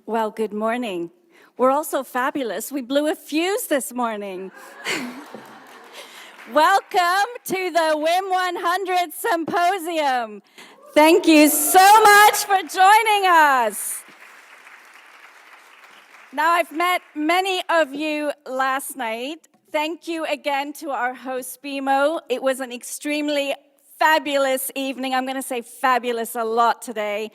Well, good morning. We're also fabulous. We blew a fuse this morning. Welcome to the WIM100 Symposium. Thank you so much for joining us. Now, I've met many of you last night. Thank you again to our host, BMO. It was an extremely fabulous evening. I'm going to say fabulous a lot today.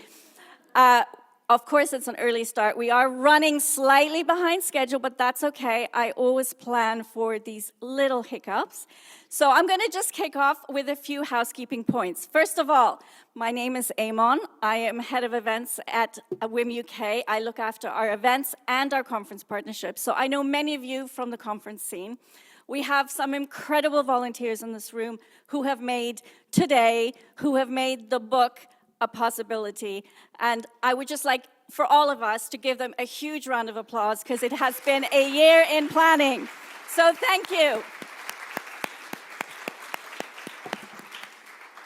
Of course, it's an early start. We are running slightly behind schedule, but that's okay. I always plan for these little hiccups. So I'm going to just kick off with a few housekeeping points. First of all, my name is Amon. I am head of events at WIM UK. I look after our events and our conference partnerships. So I know many of you from the conference scene. We have some incredible volunteers in this room who have made today, who have made the book a possibility. And I would just like for all of us to give them a huge round of applause because it has been a year in planning. So thank you.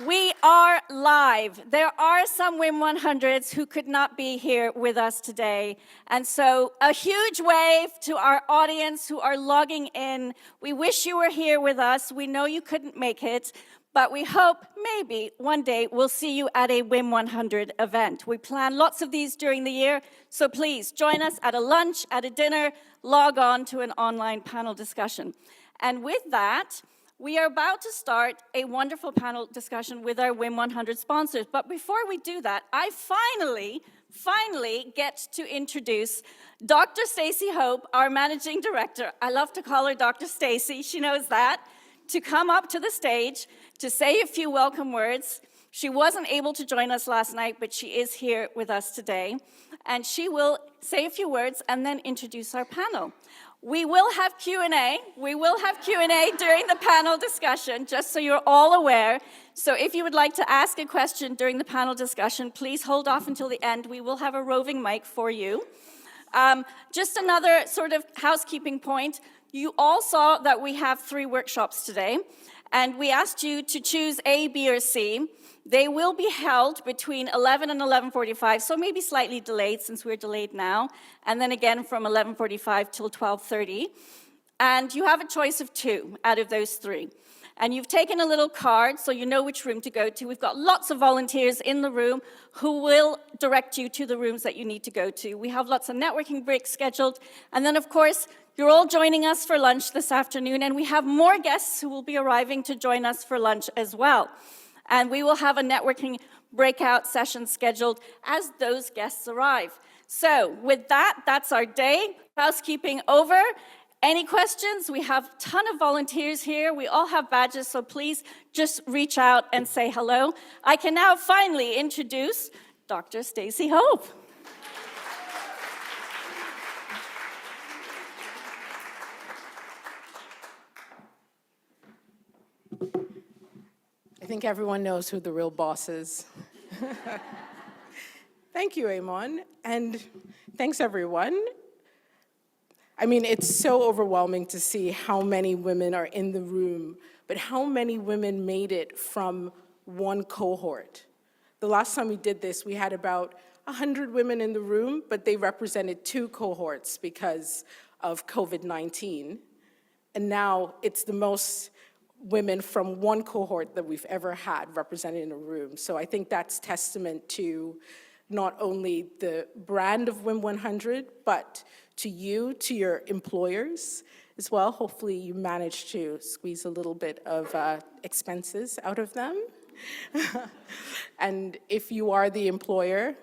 We are live. There are some WIM100s who could not be here with us today. And so a huge wave to our audience who are logging in. We wish you were here with us. We know you couldn't make it. But we hope maybe one day we'll see you at a WIM100 event. We plan lots of these during the year, so please join us at a lunch, at a dinner, log on to an online panel discussion. And with that, we are about to start a wonderful panel discussion with our WIM100 sponsors. But before we do that, I finally get to introduce Dr. Stacey Hope, our managing director. I love to call her Dr. Stacey, she knows that, to come up to the stage to say a few welcome words. She wasn't able to join us last night, but she is here with us today. And she will say a few words and then introduce our panel. We will have Q&A. We will have Q&A during the panel discussion, just so you're all aware. So if you would like to ask a question during the panel discussion, please hold off until the end. We will have a roving mic for you. Just another sort of housekeeping point. You all saw that we have 3 workshops today, and we asked you to choose A, B, or C. They will be held between 11 and 11:45, so maybe slightly delayed since we're delayed now, and then again from 11:45 till 12:30. And you have a choice of 2 out of those 3. And you've taken a little card so you know which room to go to. We've got lots of volunteers in the room who will direct you to the rooms that you need to go to. We have lots of networking breaks scheduled. And then, of course, you're all joining us for lunch this afternoon, and we have more guests who will be arriving to join us for lunch as well. And we will have a networking breakout session scheduled as those guests arrive. So with that, that's our day. Housekeeping over. Any questions? We have a ton of volunteers here. We all have badges, so please just reach out and say hello. I can now finally introduce Dr. Stacey Hope. I think everyone knows who the real boss is. Thank you, Amon, and thanks, everyone. I mean, it's so overwhelming to see how many women are in the room, but how many women made it from one cohort. The last time we did this, we had about 100 women in the room, but they represented 2 cohorts because of COVID-19. And now it's the most women from one cohort that we've ever had represented in a room. So I think that's testament to not only the brand of WIM100, but to you, to your employers as well. Hopefully you managed to squeeze a little bit of expenses out of them. And if you are the employer,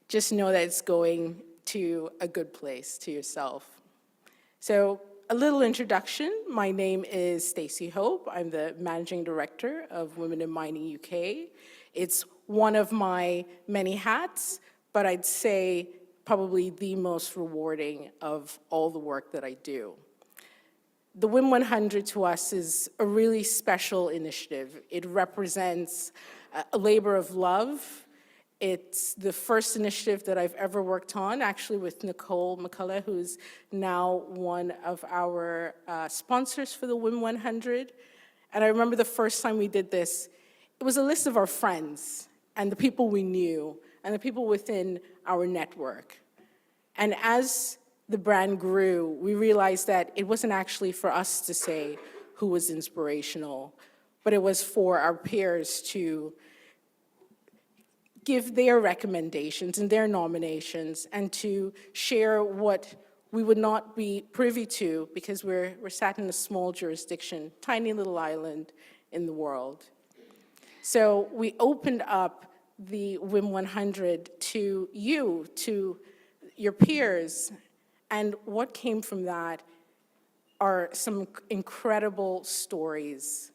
just know that it's going to a good place, to yourself. So a little introduction. My name is Stacey Hope. I'm the Managing Director of Women in Mining UK. It's one of my many hats, but I'd say probably the most rewarding of all the work that I do. The WIM100 to us is a really special initiative. It represents a labor of love. It's the first initiative that I've ever worked on, actually with Nicole McCullough, who's now one of our sponsors for the WIM100. And I remember the first time we did this, it was a list of our friends and the people we knew and the people within our network. And as the brand grew, we realized that it wasn't actually for us to say who was inspirational, but it was for our peers to give their recommendations and their nominations and to share what we would not be privy to because we're sat in a small jurisdiction, tiny little island in the world. So we opened up the WIM100 to you, to your peers, and what came from that are some incredible stories.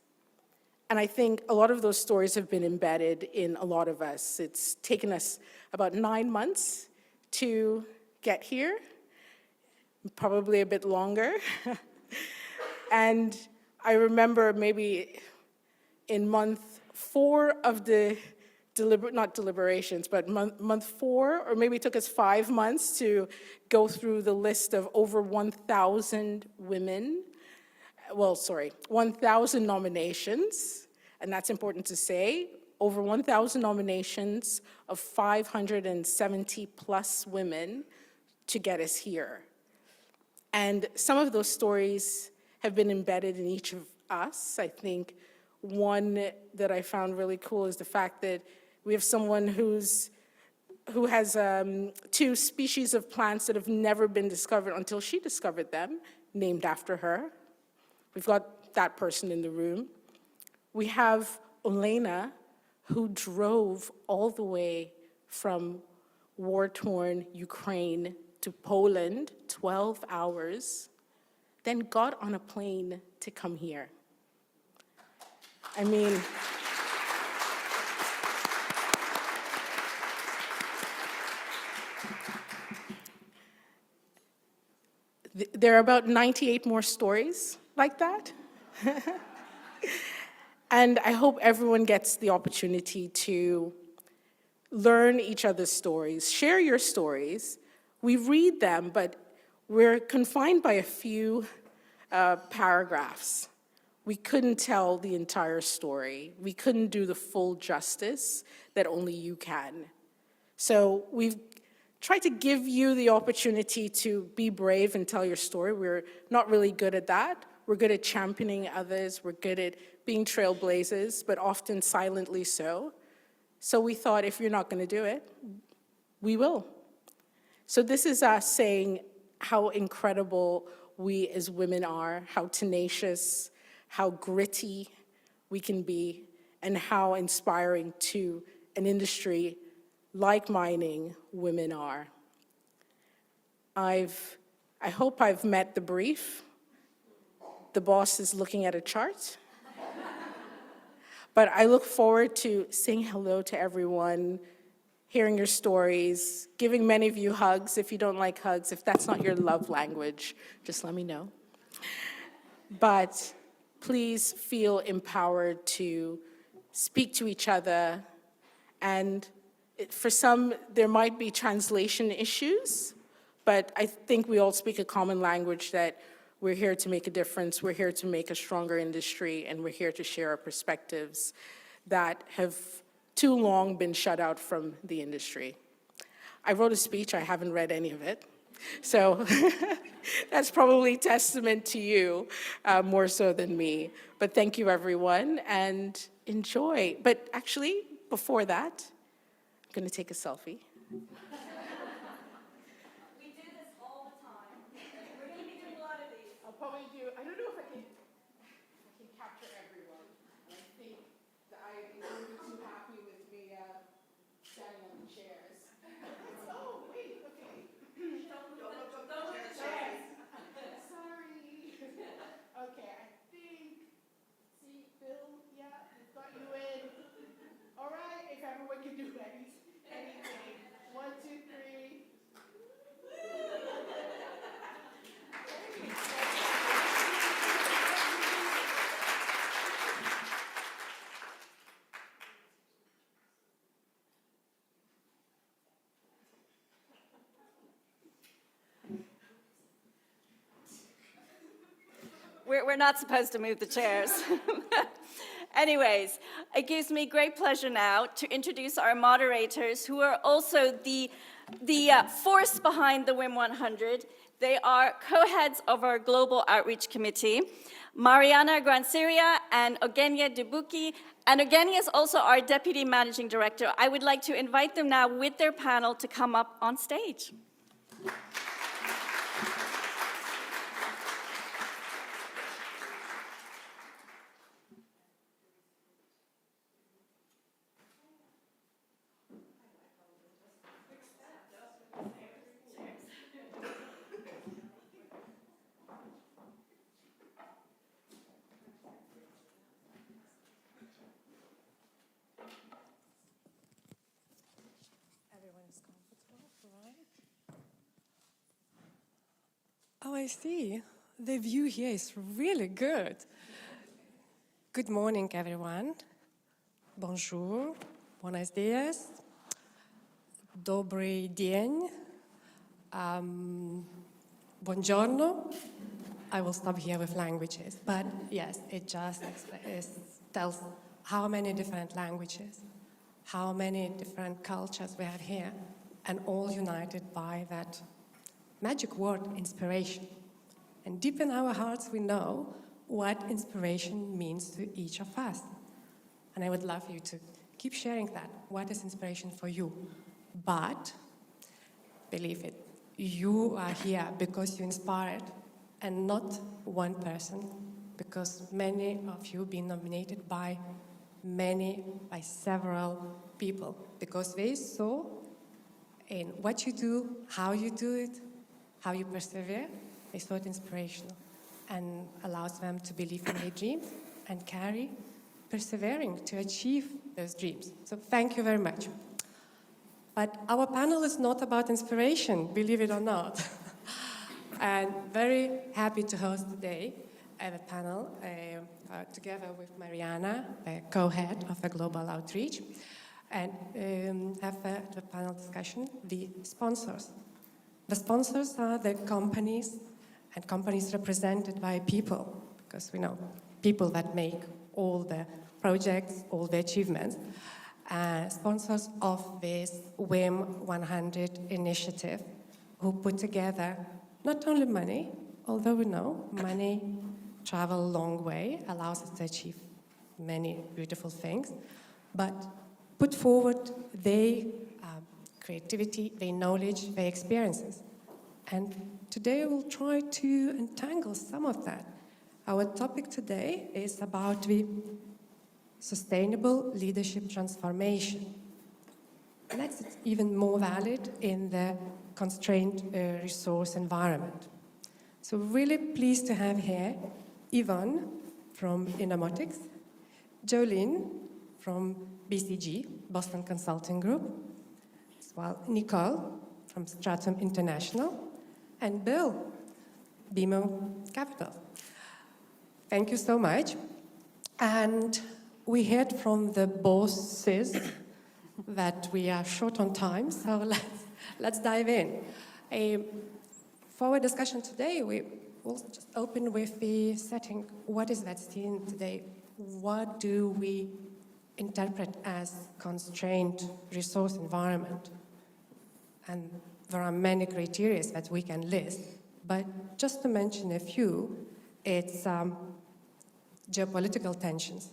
And I think a lot of those stories have been embedded in a lot of us. It's taken us about 9 months to get here, probably a bit longer. And I remember maybe in month 4 of the not deliberations, but month 4, or maybe it took us 5 months to go through the list of over 1,000 women. 1,000 nominations, and that's important to say, over 1,000 nominations of 570 plus women to get us here. And some of those stories have been embedded in each of us. I think one that I found really cool is the fact that we have someone who has 2 species of plants that have never been discovered until she discovered them, named after her. We've got that person in the room. We have Olena, who drove all the way from war-torn Ukraine to Poland, 12 hours, then got on a plane to come here. I mean, there are about 98 more stories like that. And I hope everyone gets the opportunity to learn each other's stories, share your stories. We read them, but we're confined by a few paragraphs. We couldn't tell the entire story. We couldn't do the full justice that only you can. So we've tried to give you the opportunity to be brave and tell your story. We're not really good at that. We're good at championing others. We're good at being trailblazers, but often silently so. So we thought, if you're not going to do it, we will. So this is us saying how incredible we as women are, how tenacious, how gritty we can be, and how inspiring to an industry like mining women are. I hope I've met the brief. The boss is looking at a chart. But I look forward to saying hello to everyone, hearing your stories, giving many of you hugs. If you don't like hugs, if that's not your love language, just let me know. But please feel empowered to speak to each other. And for some, there might be translation issues, but I think we all speak a common language that we're here to make a difference, we're here to make a stronger industry, and we're here to share our perspectives that have too long been shut out from the industry. I wrote a speech, I haven't read any of it, so that's probably testament to you more so than me. But thank you, everyone, and enjoy. But actually, before that, I'm gonna take a selfie. Probably do. I don't know if I can capture everyone. And I think that I wouldn't be too happy with me standing on the chairs. Oh, wait, okay. Don't move the chairs. Sorry. Okay, I think, see, Bill, yeah, we've got you in. All right, if everyone can do anything. 1, 2, 3. We're not supposed to move the chairs. Anyways, it gives me great pleasure now to introduce our moderators, who are also the force behind the WIM100. They are co-heads of our Global Outreach Committee, Mariana Granciria and Eugenia Dubuki. And Eugenia is also our Deputy Managing Director. I would like to invite them now with their panel to come up on stage. Oh, I see. The view here is really good. Good morning, everyone. Bonjour, buenos dias, dobry dzień, buongiorno. I will stop here with languages, but yes, it just tells how many different languages, how many different cultures we have here, and all united by that magic word, inspiration. And deep in our hearts, we know what inspiration means to each of us. And I would love you to keep sharing that. What is inspiration for you? But, believe it, you are here because you inspired, and not one person, because many of you been nominated by several people, because they saw in what you do, how you do it, how you persevere, they saw it inspirational and allows them to believe in their dreams and carry persevering to achieve those dreams. So thank you very much. But our panel is not about inspiration, believe it or not. And very happy to host today the panel together with Mariana, the co-head of the Global Outreach, and have the panel discussion, the sponsors. The sponsors are the companies, and companies represented by people, because we know people that make all the projects, all the achievements, sponsors of this WIM100 initiative, who put together not only money, although we know money travel a long way, allows us to achieve many beautiful things, but put forward their creativity, their knowledge, their experiences. And today we'll try to untangle some of that. Our topic today is about the sustainable leadership transformation. And that's even more valid in the constrained resource environment. So really pleased to have here Yvonne from Inamotics, Jolene from BCG, Boston Consulting Group, as well Nicole from Stratum International, and Bill, BMO Capital. Thank you so much. And we heard from the bosses that we are short on time, so let's dive in. For our discussion today, we will just open with the setting. What is that scene today? What do we interpret as constrained resource environment? And there are many criteria that we can list, but just to mention a few, it's geopolitical tensions.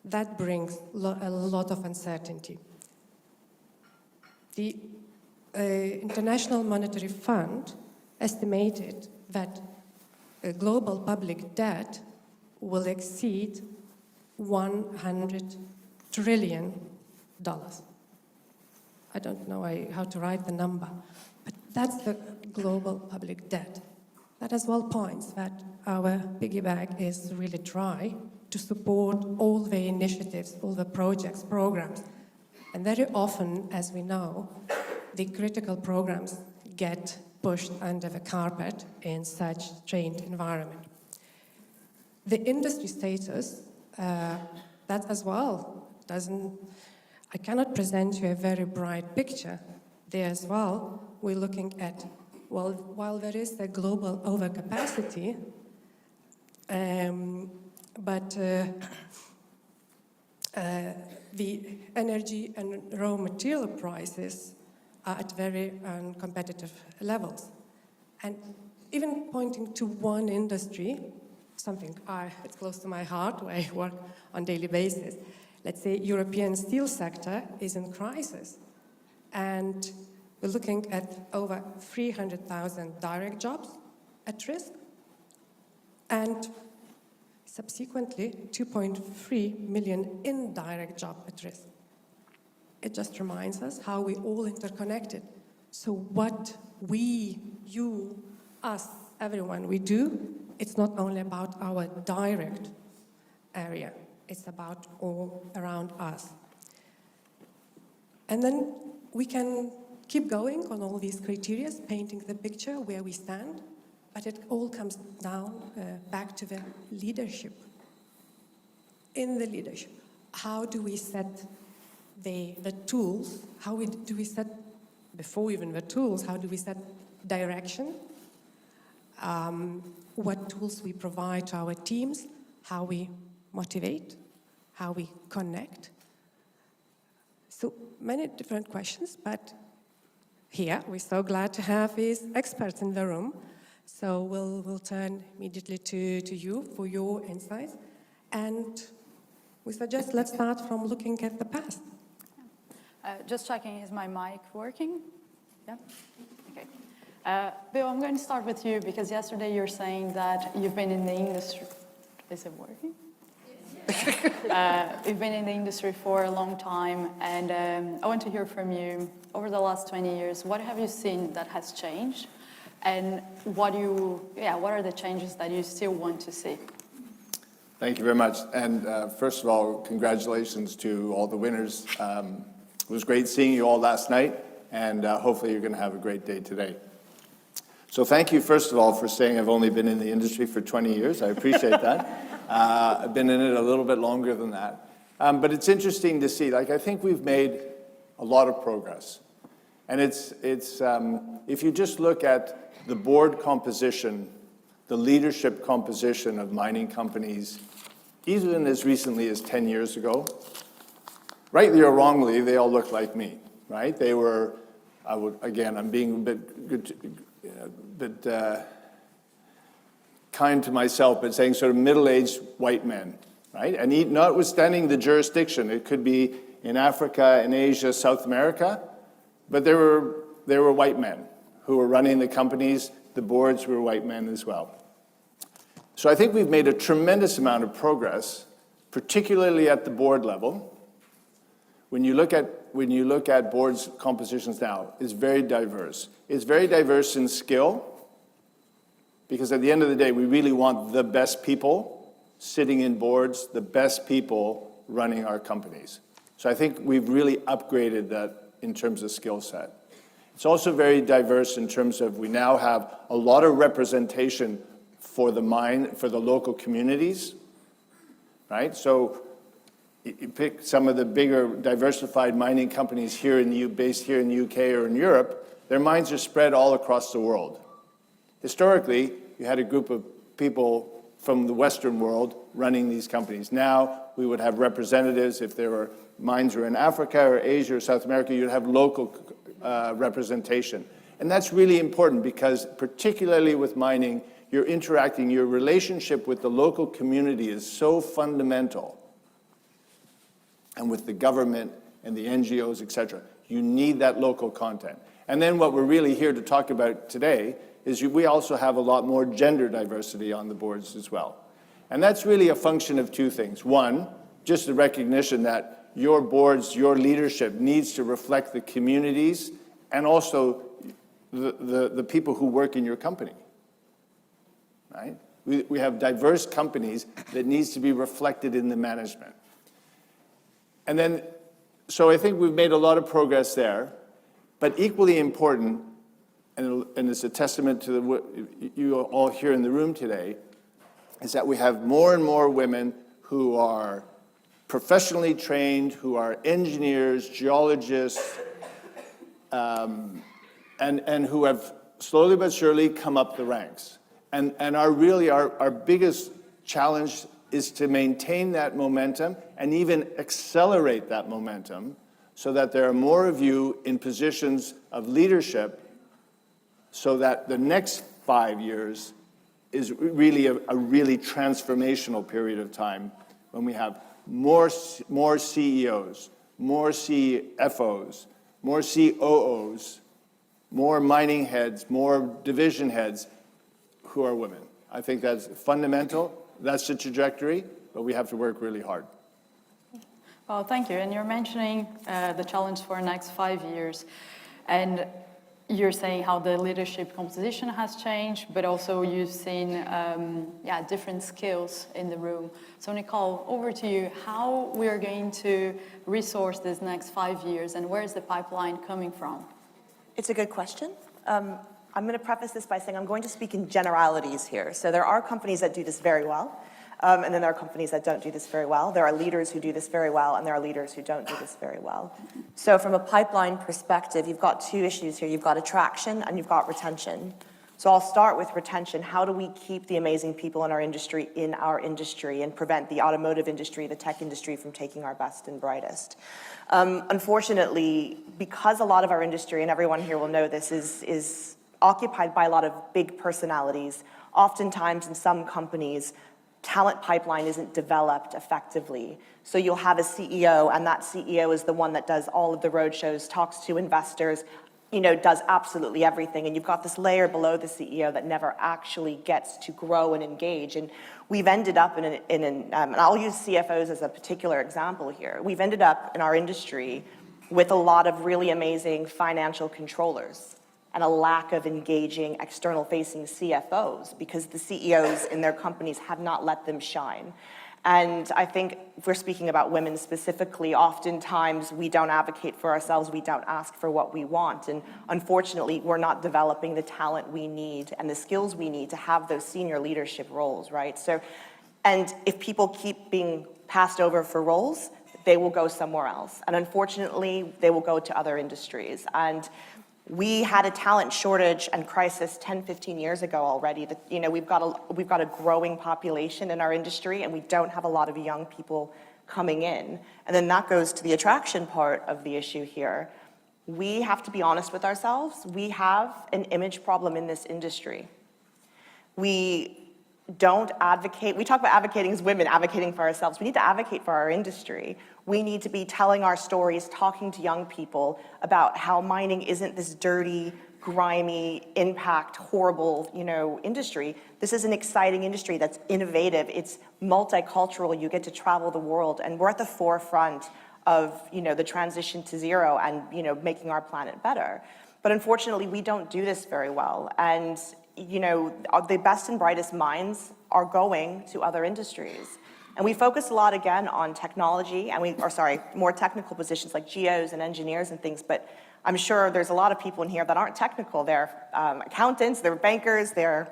That brings a lot of uncertainty. The International Monetary Fund estimated that global public debt will exceed $100 trillion. I don't know how to write the number, but that's the global public debt. That as well points that our piggy bank is really dry to support all the initiatives, all the projects, programs. And very often, as we know, the critical programs get pushed under the carpet in such strained environment. The industry status, that as well I cannot present you a very bright picture. There as well, we're looking at, well, while there is a global overcapacity, but the energy and raw material prices are at very competitive levels. And even pointing to one industry, something it's close to my heart, where I work on daily basis. Let's say European steel sector is in crisis. And we're looking at over 300,000 direct jobs at risk. And subsequently, 2.3 million indirect jobs at risk. It just reminds us how we're all interconnected. So what we, you, us, everyone, we do, it's not only about our direct area, it's about all around us. And then we can keep going on all these criteria, painting the picture where we stand, but it all comes down back to the leadership. In the leadership, how do we set the tools? Do we set, before even the tools, how do we set direction? What tools we provide to our teams, how we motivate, how we connect. So many different questions, but here we're so glad to have these experts in the room. So we'll turn immediately to you for your insights. And we suggest let's start from looking at the past. Just checking, is my mic working? Yeah? Okay. Bill, I'm going to start with you because yesterday you were saying that you've been in the industry. Is it working? You've been in the industry for a long time, and I want to hear from you. Over the last 20 years, what have you seen that has changed? And what are the changes that you still want to see? Thank you very much. And first of all, congratulations to all the winners. It was great seeing you all last night, and hopefully you're going to have a great day today. So thank you, first of all, for saying I've only been in the industry for 20 years. I appreciate that. I've been in it a little bit longer than that. But it's interesting to see, I think we've made a lot of progress. And it's if you just look at the board composition, the leadership composition of mining companies, even as recently as 10 years ago, rightly or wrongly, they all look like me, right? They were, I'm being a bit kind to myself, but saying sort of middle-aged white men, right? And notwithstanding the jurisdiction, it could be in Africa, in Asia, South America, but there were white men who were running the companies. The boards were white men as well. So I think we've made a tremendous amount of progress, particularly at the board level. When you look at boards compositions now, it's very diverse. It's very diverse in skill, because at the end of the day, we really want the best people sitting in boards, the best people running our companies. So I think we've really upgraded that in terms of skill set. It's also very diverse in terms of we now have a lot of representation for the local communities, right? So you pick some of the bigger diversified mining companies based here in the UK or in Europe, their mines are spread all across the world. Historically, you had a group of people from the Western world running these companies. Now, we would have representatives. If mines were in Africa or Asia or South America, you'd have local representation. And that's really important because particularly with mining, your relationship with the local community is so fundamental. And with the government and the NGOs, et cetera, you need that local content. And then what we're really here to talk about today is we also have a lot more gender diversity on the boards as well. And that's really a function of two things. One, just the recognition that your boards, your leadership needs to reflect the communities and also the people who work in your company, right? We have diverse companies that needs to be reflected in the management. And then, so I think we've made a lot of progress there, but equally important, and it's a testament to what you all here in the room today, is that we have more and more women who are professionally trained, who are engineers, geologists, and who have slowly but surely come up the ranks. And our biggest challenge is to maintain that momentum and even accelerate that momentum so that there are more of you in positions of leadership so that the next 5 years is really a really transformational period of time when we have more CEOs, more CFOs, more COOs, more mining heads, more division heads who are women. I think that's fundamental. That's the trajectory, but we have to work really hard. Well, thank you. And you're mentioning the challenge for the next 5 years. And you're saying how the leadership composition has changed, but also you've seen different skills in the room. So Nicole, over to you. How we are going to resource this next 5 years, and where is the pipeline coming from? It's a good question. I'm going to preface this by saying I'm going to speak in generalities here. So there are companies that do this very well, and then there are companies that don't do this very well. There are leaders who do this very well, and there are leaders who don't do this very well. So from a pipeline perspective, you've got two issues here. You've got attraction and you've got retention. So I'll start with retention. How do we keep the amazing people in our industry and prevent the automotive industry, the tech industry from taking our best and brightest? Unfortunately, because a lot of our industry, and everyone here will know this, is occupied by a lot of big personalities, oftentimes in some companies, talent pipeline isn't developed effectively. So you'll have a CEO, and that CEO is the one that does all of the roadshows, talks to investors, does absolutely everything. And you've got this layer below the CEO that never actually gets to grow and engage. And we've ended up and I'll use CFOs as a particular example here. We've ended up in our industry with a lot of really amazing financial controllers and a lack of engaging external-facing CFOs because the CEOs in their companies have not let them shine. And I think if we're speaking about women specifically, oftentimes we don't advocate for ourselves, we don't ask for what we want. And unfortunately, we're not developing the talent we need and the skills we need to have those senior leadership roles, right? So, and if people keep being passed over for roles, they will go somewhere else. And unfortunately, they will go to other industries. And we had a talent shortage and crisis 10, 15 years ago already. We've got a growing population in our industry, and we don't have a lot of young people coming in. And then that goes to the attraction part of the issue here. We have to be honest with ourselves. We have an image problem in this industry. We don't advocate. We talk about advocating as women, advocating for ourselves. We need to advocate for our industry. We need to be telling our stories, talking to young people about how mining isn't this dirty, grimy, impact, horrible, industry. This is an exciting industry that's innovative. It's multicultural. You get to travel the world, and we're at the forefront of, the transition to zero and, making our planet better. But unfortunately, we don't do this very well. And, the best and brightest minds are going to other industries. And we focus a lot, again, on technology, and more technical positions like geos and engineers and things, but I'm sure there's a lot of people in here that aren't technical. They're accountants, they're bankers, they're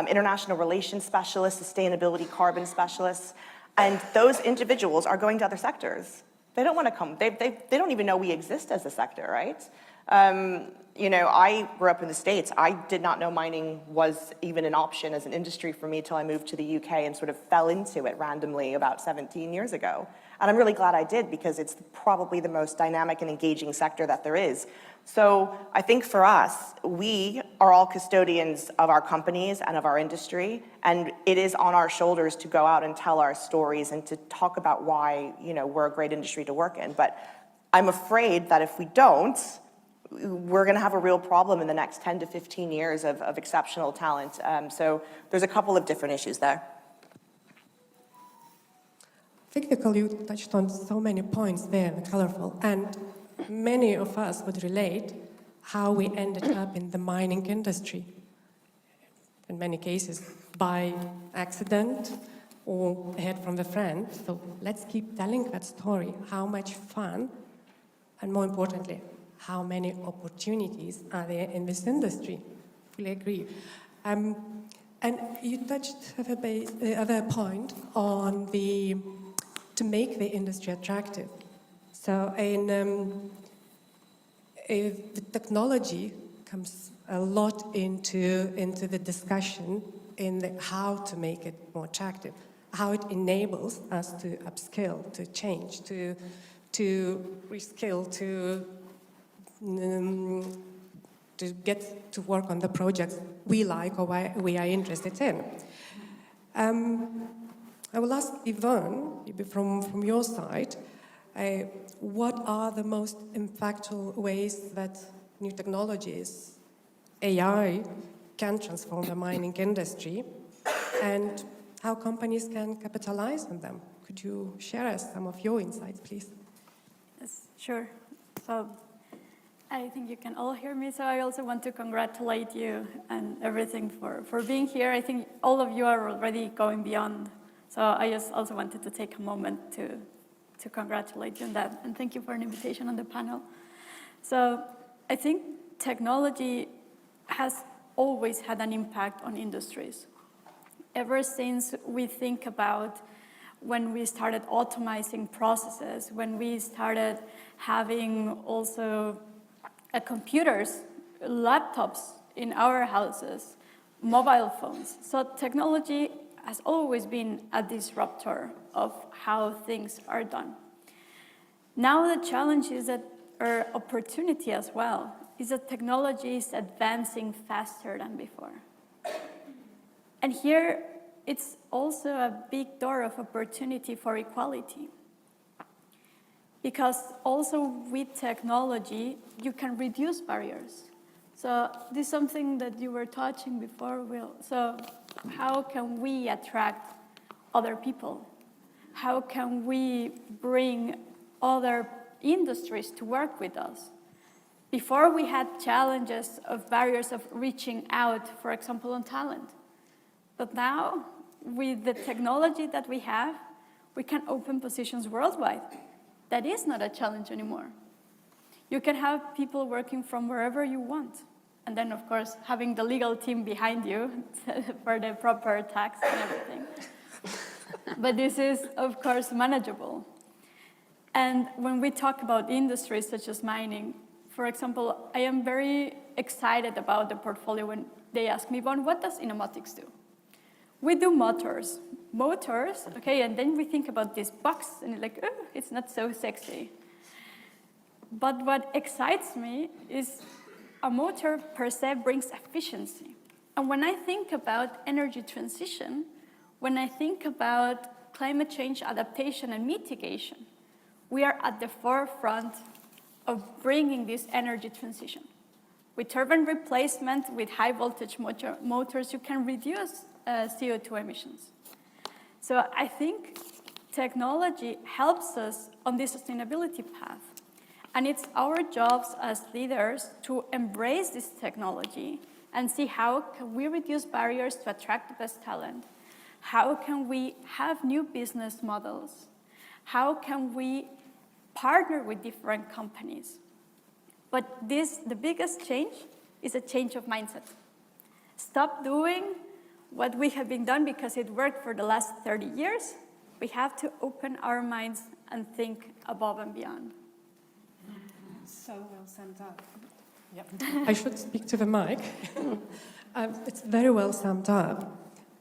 international relations specialists, sustainability, carbon specialists, and those individuals are going to other sectors. They don't want to come. They don't even know we exist as a sector, right? I grew up in the States. I did not know mining was even an option as an industry for me till I moved to the UK and sort of fell into it randomly about 17 years ago. And I'm really glad I did because it's probably the most dynamic and engaging sector that there is. So I think for us, we are all custodians of our companies and of our industry, and it is on our shoulders to go out and tell our stories and to talk about why, we're a great industry to work in. But I'm afraid that if we don't, we're going to have a real problem in the next 10 to 15 years of exceptional talent. So there's a couple of different issues there. I think, Nicole, you touched on so many points there, colorful, and many of us would relate how we ended up in the mining industry, in many cases by accident or ahead from the friend. So let's keep telling that story, how much fun, and more importantly, how many opportunities are there in this industry. Fully agree. And you touched the other point on to make the industry attractive. So the technology comes a lot into the discussion in how to make it more attractive. how it enables us to upskill, to change, to reskill, to get to work on the projects we like or we are interested in. I will ask Yvonne, maybe from your side, what are the most impactful ways that new technologies, AI, can transform the mining industry, and how companies can capitalize on them? Could you share us some of your insights, please? Yes, sure. So I think you can all hear me, so I also want to congratulate you and everything for being here. I think all of you are already going beyond, so I just also wanted to take a moment to congratulate you on that, and thank you for an invitation on the panel. So I think technology has always had an impact on industries. Ever since we think about when we started automating processes, when we started having also computers, laptops in our houses, mobile phones. So technology has always been a disruptor of how things are done. Now the challenge is that, or opportunity as well, is that technology is advancing faster than before. And here, it's also a big door of opportunity for equality. Because also with technology, you can reduce barriers. So this is something that you were touching before, Will. So how can we attract other people? How can we bring other industries to work with us? Before we had challenges of barriers of reaching out, for example, on talent. But now, with the technology that we have, we can open positions worldwide. That is not a challenge anymore. You can have people working from wherever you want. And then, of course, having the legal team behind you for the proper tax and everything. But this is, of course, manageable. And when we talk about industries such as mining, for example, I am very excited about the portfolio when they ask me, Yvonne, what does Inomotics do? We do motors. Motors, okay, and then we think about this box, and it's like, oh, it's not so sexy. But what excites me is a motor per se brings efficiency. And when I think about energy transition, when I think about climate change adaptation and mitigation, we are at the forefront of bringing this energy transition. With turbine replacement, with high voltage motors, you can reduce CO2 emissions. So I think technology helps us on this sustainability path. And it's our jobs as leaders to embrace this technology and see how can we reduce barriers to attract the best talent. How can we have new business models? How can we partner with different companies? But the biggest change is a change of mindset. Stop doing what we have been done because it worked for the last 30 years. We have to open our minds and think above and beyond. So well summed up. Yep. I should speak to the mic. It's very well summed up,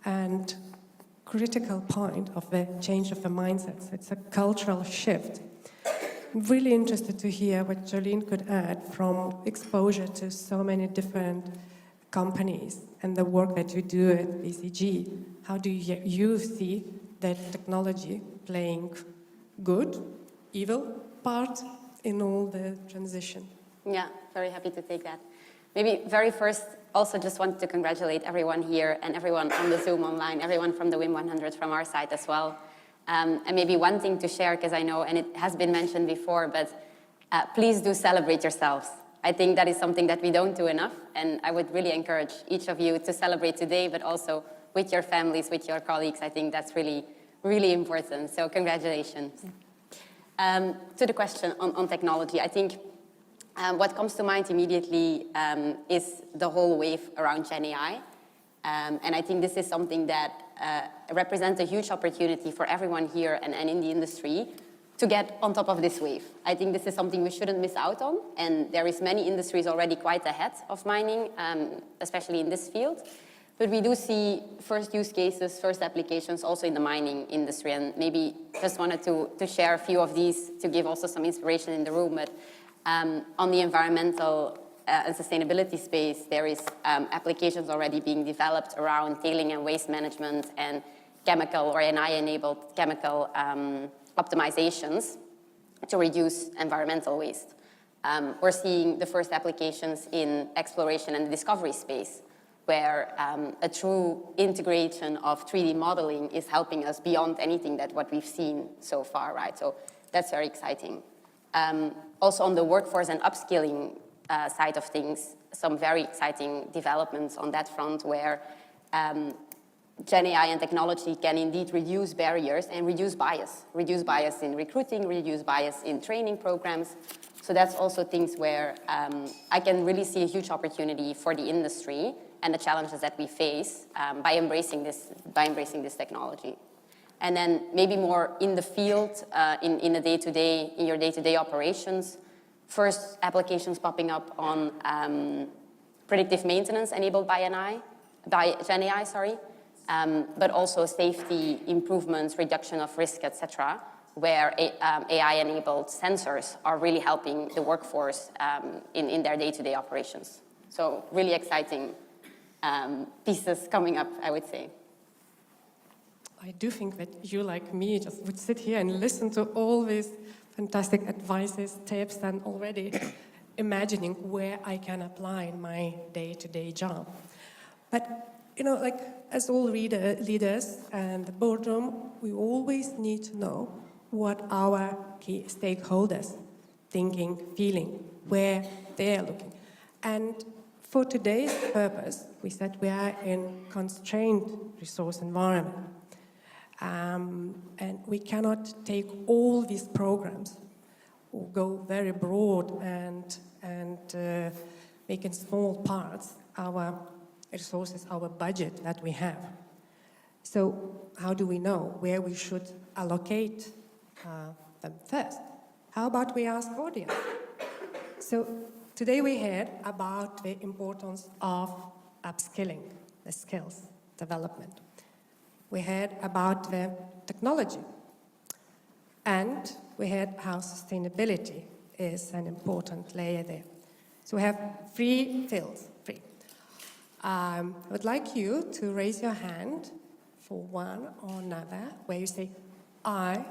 and critical point of the change of the mindsets. It's a cultural shift. I'm really interested to hear what Jolene could add from exposure to so many different companies and the work that you do at BCG. How do you see that technology playing good, evil part in all the transition? Yeah, very happy to take that. Maybe very first, also just want to congratulate everyone here and everyone on the Zoom online, everyone from the WIM100 from our side as well. And maybe one thing to share, because I know, and it has been mentioned before, but please do celebrate yourselves. I think that is something that we don't do enough, and I would really encourage each of you to celebrate today, but also with your families, with your colleagues. I think that's really, really important. So congratulations. To the question on technology, I think what comes to mind immediately is the whole wave around Gen AI. And I think this is something that represents a huge opportunity for everyone here and in the industry to get on top of this wave. I think this is something we shouldn't miss out on, and there is many industries already quite ahead of mining, especially in this field. But we do see first use cases, first applications also in the mining industry, and maybe just wanted to share a few of these to give also some inspiration in the room. But on the environmental and sustainability space, there is applications already being developed around tailing and waste management and chemical or AI-enabled chemical optimizations to reduce environmental waste. We're seeing the first applications in exploration and discovery space, where a true integration of 3D modeling is helping us beyond anything that what we've seen so far, right? So that's very exciting. Also on the workforce and upskilling side of things, some very exciting developments on that front where Gen AI and technology can indeed reduce barriers and reduce bias in recruiting, reduce bias in training programs. So that's also things where I can really see a huge opportunity for the industry and the challenges that we face by embracing this technology. And then maybe more in the field, in your day-to-day operations, first applications popping up on predictive maintenance enabled by Gen AI, but also safety improvements, reduction of risk, etc., where AI-enabled sensors are really helping the workforce in their day-to-day operations. So really exciting pieces coming up, I would say. I do think that you, like me, just would sit here and listen to all these fantastic advices, tips, and already imagining where I can apply in my day-to-day job. But, you know, like as all leaders and the boardroom, we always need to know what our key stakeholders thinking, feeling, where they're looking. And for today's purpose, we said we are in constrained resource environment. And we cannot take all these programs or go very broad and make in small parts our resources, our budget that we have. So how do we know where we should allocate them first? How about we ask audience? So today we heard about the importance of upskilling, the skills development. We heard about the technology, and we heard how sustainability is an important layer there. So we have 3 fields. I would like you to raise your hand for one or another, where you say, I,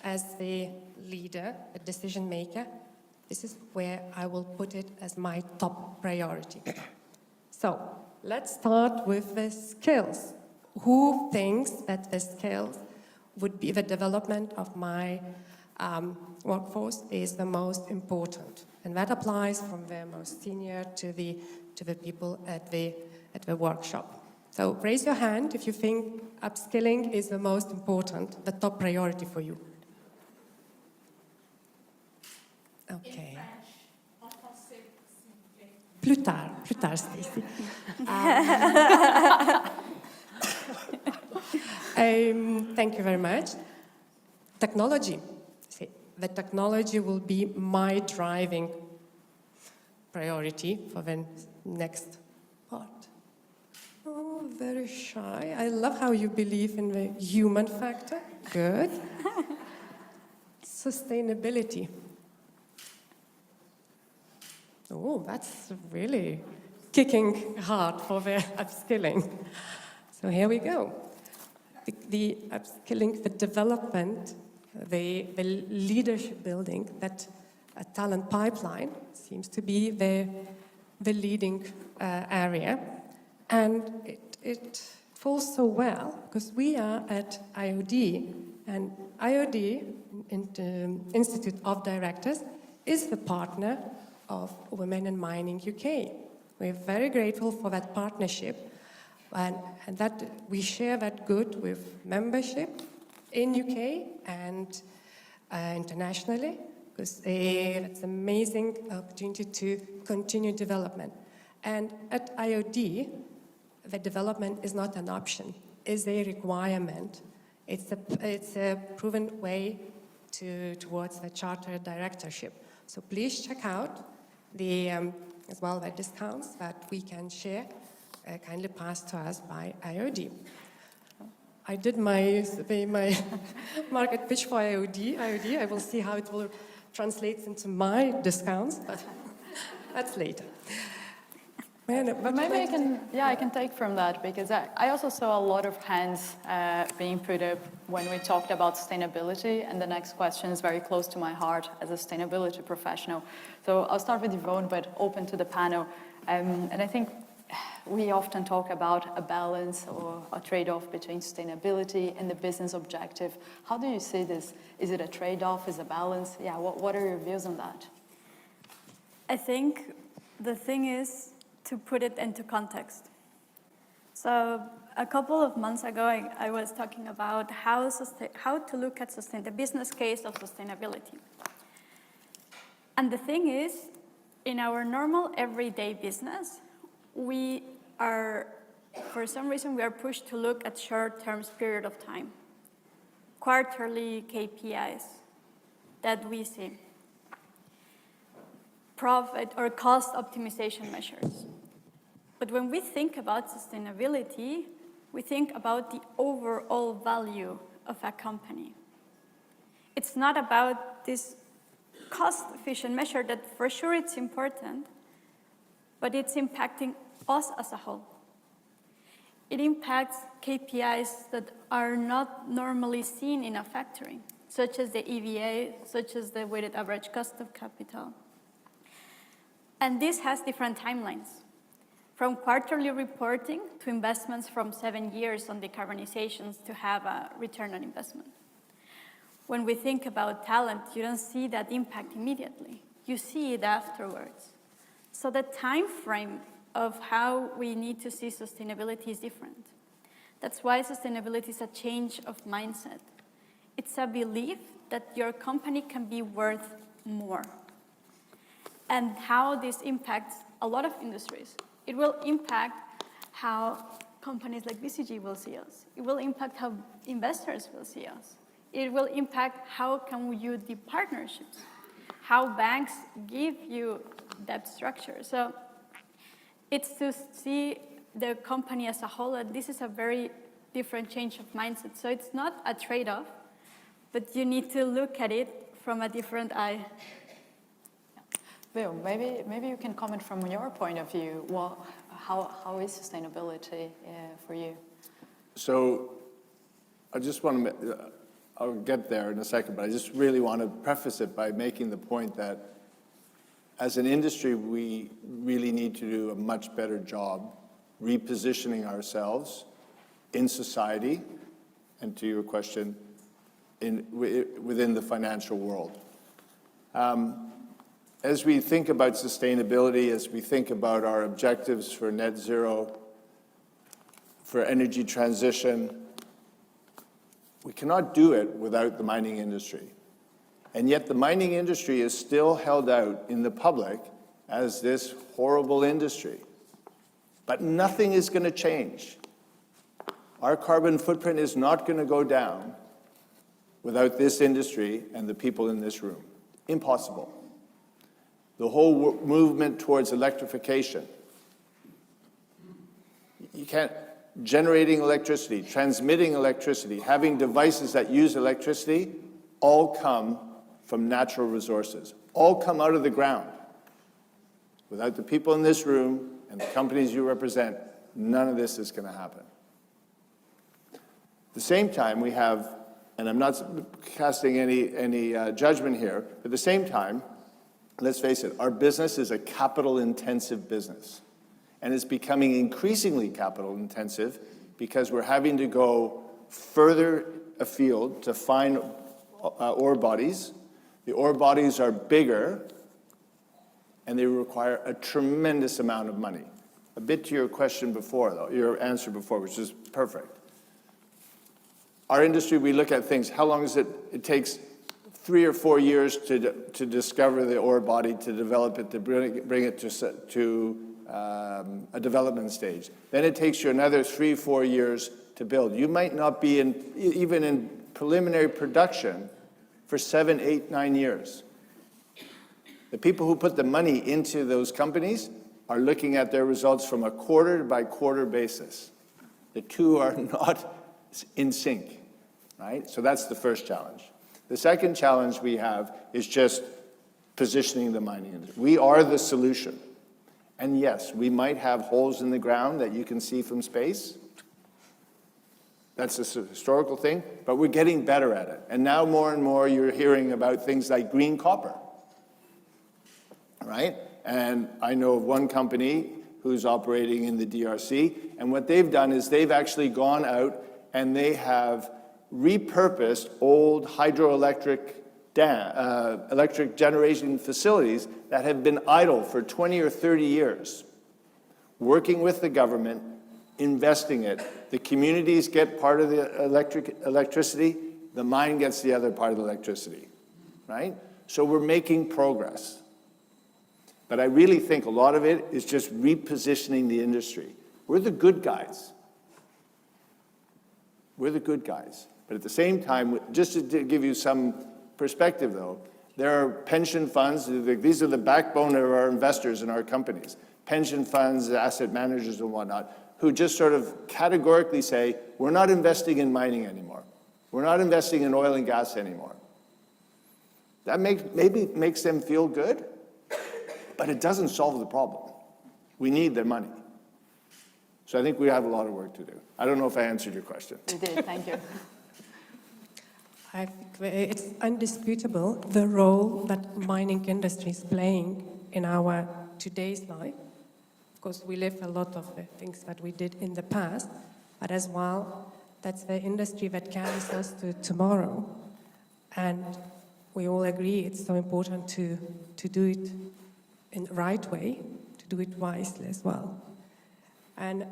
as the leader, a decision maker, this is where I will put it as my top priority. So let's start with the skills. Who thinks that the skills would be the development of my workforce is the most important? And that applies from the most senior to the people at the workshop. So raise your hand if you think upskilling is the most important, the top priority for you. Okay. Plus tard, Stacey. Thank you very much. Technology. See, the technology will be my driving priority for the next part. Oh, very shy. I love how you believe in the human factor. Good. Sustainability. Oh, that's really kicking hard for the upskilling. So here we go. The upskilling, the development, the leadership building, that a talent pipeline seems to be the leading area. And it falls so well because we are at IOD, and IOD, Institute of Directors, is the partner of Women in Mining UK. We're very grateful for that partnership, and that we share that good with membership in UK and internationally, because it's an amazing opportunity to continue development. And at IOD, the development is not an option, it's a requirement. It's a proven way towards the charter directorship. So please check out the discounts that we can share kindly passed to us by IOD. I did my market pitch for IOD. I will see how it will translate into my discounts, but that's later. But maybe I can take from that, because I also saw a lot of hands being put up when we talked about sustainability, and the next question is very close to my heart as a sustainability professional. So I'll start with Yvonne, but open to the panel. And I think we often talk about a balance or a trade-off between sustainability and the business objective. How do you see this? Is it a trade-off? Is it a balance? Yeah, what are your views on that? I think the thing is to put it into context. So a couple of months ago, I was talking about how to look at the business case of sustainability. And the thing is, in our normal everyday business, we are, for some reason, we are pushed to look at short-term period of time, quarterly KPIs that we see, profit or cost optimization measures. But when we think about sustainability, we think about the overall value of a company. It's not about this cost-efficient measure that for sure it's important, but it's impacting us as a whole. It impacts KPIs that are not normally seen in a factory, such as the EVA, such as the weighted average cost of capital. And this has different timelines, from quarterly reporting to investments from 7 years on decarbonizations to have a return on investment. When we think about talent, you don't see that impact immediately. You see it afterwards. So the time frame of how we need to see sustainability is different. That's why sustainability is a change of mindset. It's a belief that your company can be worth more. And how this impacts a lot of industries. It will impact how companies like BCG will see us. It will impact how investors will see us. It will impact how can you do partnerships, how banks give you debt structure. So it's to see the company as a whole, and this is a very different change of mindset. So it's not a trade-off, but you need to look at it from a different eye. Bill, maybe you can comment from your point of view. Well, how is sustainability for you? So I just want to, I'll get there in a second, but I just really want to preface it by making the point that as an industry, we really need to do a much better job repositioning ourselves in society, and to your question, within the financial world. As we think about sustainability, as we think about our objectives for net zero, for energy transition, we cannot do it without the mining industry. And yet the mining industry is still held out in the public as this horrible industry. But nothing is going to change. Our carbon footprint is not going to go down without this industry and the people in this room. Impossible. The whole movement towards electrification. You can't, generating electricity, transmitting electricity, having devices that use electricity, all come from natural resources, all come out of the ground. Without the people in this room and the companies you represent, none of this is going to happen. At the same time, we have, and I'm not casting any judgment here, but at the same time, let's face it, our business is a capital-intensive business. And it's becoming increasingly capital-intensive because we're having to go further afield to find ore bodies. The ore bodies are bigger, and they require a tremendous amount of money. A bit to your question before, though, your answer before, which is perfect. Our industry, we look at things, how long is it? It takes 3 or 4 years to discover the ore body, to develop it, to bring it to a development stage. Then it takes you another 3 or 4 years to build. You might not be even in preliminary production for 7, 8, 9 years. The people who put the money into those companies are looking at their results from a quarter-by-quarter basis. The two are not in sync, right? So that's the first challenge. The second challenge we have is just positioning the mining industry. We are the solution. And yes, we might have holes in the ground that you can see from space. That's a historical thing, but we're getting better at it. And now more and more you're hearing about things like green copper, right? And I know of one company who's operating in the DRC, and what they've done is they've actually gone out and they have repurposed old hydroelectric electric generation facilities that have been idle for 20 or 30 years, working with the government, investing it. The communities get part of the electricity, the mine gets the other part of the electricity, right? So we're making progress. But I really think a lot of it is just repositioning the industry. We're the good guys. We're the good guys. But at the same time, just to give you some perspective though, there are pension funds, these are the backbone of our investors in our companies, pension funds, asset managers and whatnot, who just sort of categorically say, we're not investing in mining anymore. We're not investing in oil and gas anymore. That maybe makes them feel good, but it doesn't solve the problem. We need their money. So I think we have a lot of work to do. I don't know if I answered your question. You did, thank you. I think it's undisputable the role that mining industry is playing in our today's life. Of course, we live a lot of the things that we did in the past, but as well, that's the industry that carries us to tomorrow. And we all agree it's so important to do it in the right way, to do it wisely as well. And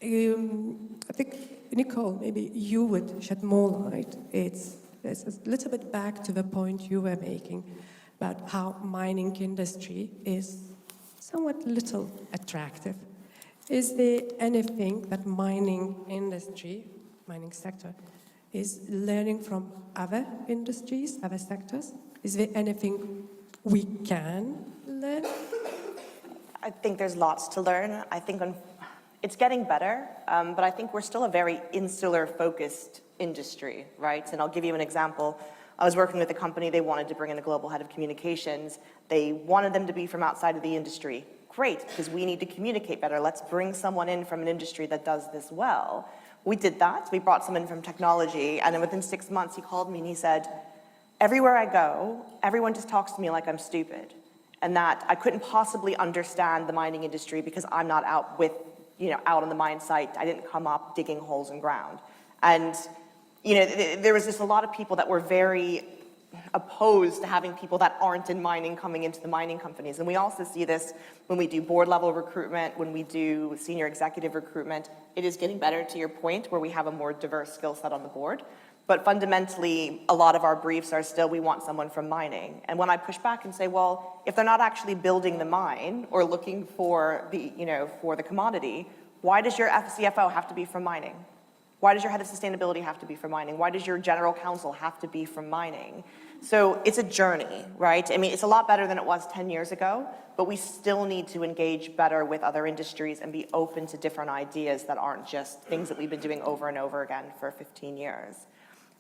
I think, Nicole, maybe you would shed more light. It's a little bit back to the point you were making about how mining industry is somewhat little attractive. Is there anything that mining industry, mining sector, is learning from other industries, other sectors? Is there anything we can learn? I think there's lots to learn. I think it's getting better, but I think we're still a very insular-focused industry, right? And I'll give you an example. I was working with a company, they wanted to bring in a global head of communications. They wanted them to be from outside of the industry. Great, because we need to communicate better. Let's bring someone in from an industry that does this well. We did that. We brought someone from technology, and then within 6 months, he called me and he said, everywhere I go, everyone just talks to me like I'm stupid, and that I couldn't possibly understand the mining industry because I'm not out with, out on the mine site. I didn't come up digging holes in ground. And, there was just a lot of people that were very opposed to having people that aren't in mining coming into the mining companies. And we also see this when we do board level recruitment, when we do senior executive recruitment. It is getting better, to your point, where we have a more diverse skill set on the board. But fundamentally, a lot of our briefs are still, we want someone from mining. And when I push back and say, well, if they're not actually building the mine or looking for the, for the commodity, why does your CFO have to be from mining? Why does your head of sustainability have to be from mining? Why does your general counsel have to be from mining? So it's a journey, right? I mean, it's a lot better than it was 10 years ago, but we still need to engage better with other industries and be open to different ideas that aren't just things that we've been doing over and over again for 15 years.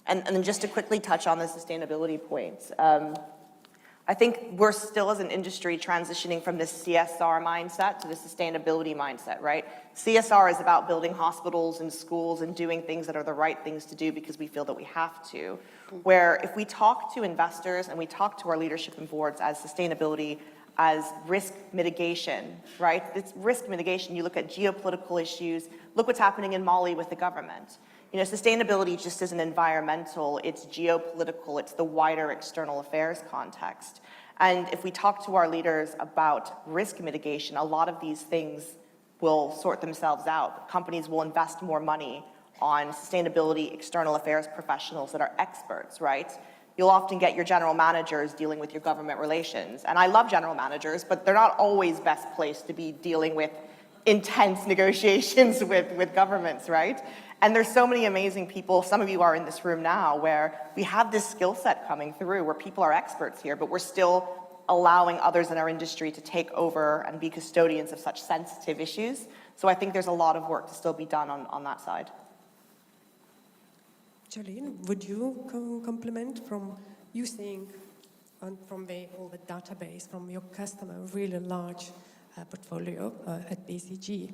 And then just to quickly touch on the sustainability points, I think we're still as an industry transitioning from this CSR mindset to the sustainability mindset, right? CSR is about building hospitals and schools and doing things that are the right things to do because we feel that we have to. Where if we talk to investors and we talk to our leadership and boards as sustainability, as risk mitigation, right? It's risk mitigation. You look at geopolitical issues, look what's happening in Mali with the government. Sustainability just isn't environmental, it's geopolitical, it's the wider external affairs context. And if we talk to our leaders about risk mitigation, a lot of these things will sort themselves out. Companies will invest more money on sustainability, external affairs professionals that are experts, right? You'll often get your general managers dealing with your government relations. And I love general managers, but they're not always best placed to be dealing with intense negotiations with governments, right? And there's so many amazing people, some of you are in this room now, where we have this skill set coming through, where people are experts here, but we're still allowing others in our industry to take over and be custodians of such sensitive issues. So I think there's a lot of work to still be done on that side. Jolene, would you compliment from you seeing from all the database from your customer, really large portfolio at BCG?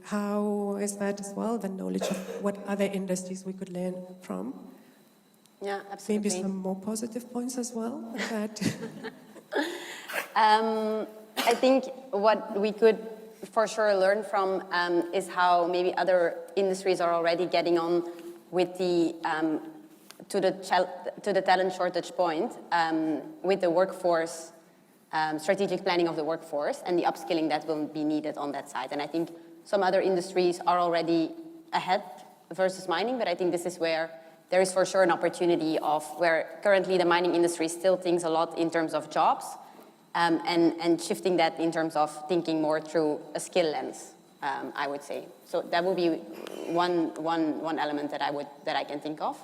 How is that as well, the knowledge of what other industries we could learn from? Yeah, absolutely. Maybe some more positive points as well? I think what we could for sure learn from is how maybe other industries are already getting on with the to the talent shortage point with the workforce, strategic planning of the workforce and the upskilling that will be needed on that side. And I think some other industries are already ahead versus mining, but I think this is where there is for sure an opportunity of where currently the mining industry still thinks a lot in terms of jobs and shifting that in terms of thinking more through a skill lens, I would say. So that would be one element that I can think of.